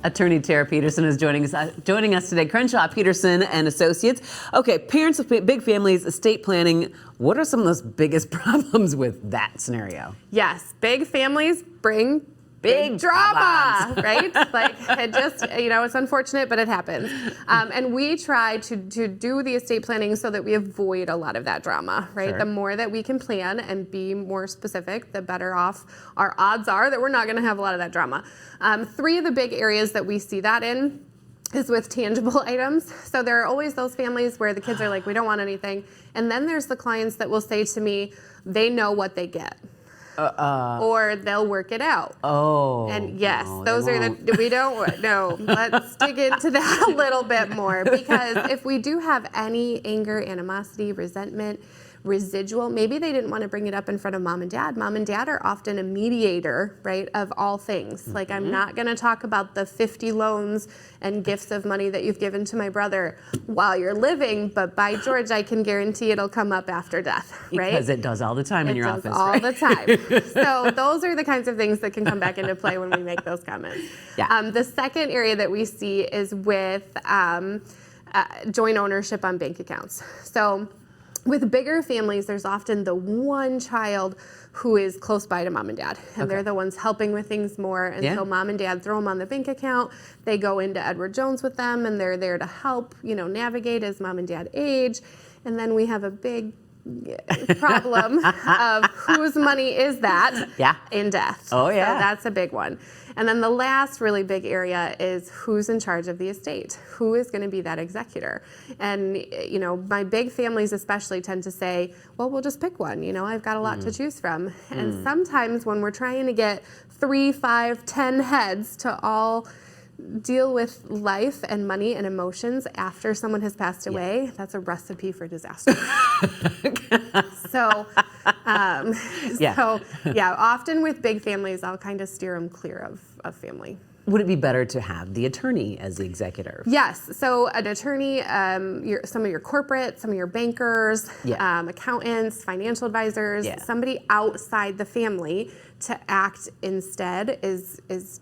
Attorney Tara Peterson is joining us today. Crenshaw Peterson and Associates. Okay, parents with big families, estate planning. What are some of those biggest problems with that scenario? Yes, big families bring big drama, right? Like it just, it's unfortunate, but it happens. And we try to do the estate planning so that we avoid a lot of that drama, right? Sure. The more that we can plan and be more specific, the better off our odds are that we're not going to have a lot of that drama. Three of the big areas that we see that in is with tangible items. So there are always those families where the kids are like, we don't want anything. And then there's the clients that will say to me, they know what they get. Or they'll work it out. Oh. And yes, no, those are we don't, no, let's dig into that a little bit more, because if we do have any anger, animosity, resentment, residual, maybe they didn't want to bring it up in front of mom and dad. Mom and dad are often a mediator, right, of all things. Mm-hmm. Like, I'm not going to talk about the 50 loans and gifts of money that you've given to my brother while you're living, but by George, I can guarantee it'll come up after death, right? Because it does all the time in your office, all right? the time. So those are the kinds of things that can come back into play when we make those comments. Yeah. The second area that we see is with joint ownership on bank accounts. So with bigger families, there's often the one child who is close by to mom and dad, and they're the ones helping with things more. And so mom and dad throw them on the bank account. They go into Edward Jones with them, and they're there to help, navigate as mom and dad age. And then we have a big problem of whose money is that in death. Oh, yeah. So that's a big one. And then the last really big area is who's in charge of the estate. Who is going to be that executor? And, my big families especially tend to say, well, we'll just pick one. I've got a lot to choose from. And sometimes when we're trying to get 3, 5, 10 heads to all deal with life and money and emotions after someone has passed away, that's a recipe for disaster. So often with big families, I'll kind of steer them clear of family. Would it be better to have the attorney as the executor? Yes. So an attorney, some of your corporate, some of your bankers, accountants, financial advisors, somebody outside the family to act instead is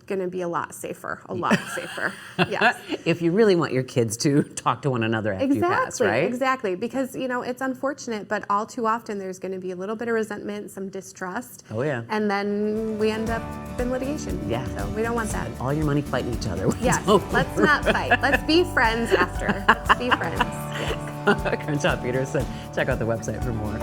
going to be a lot safer. Yes. If you really want your kids to talk to one another after you pass, right? Exactly. Because, it's unfortunate, but all too often there's going to be a little bit of resentment, some distrust. Oh, yeah. And then we end up in litigation. Yeah. So we don't want that. All your money fighting each other. Yes. Let's not fight. Let's be friends after. Let's be friends. Yes. Crenshaw Peterson. Check out the website for more.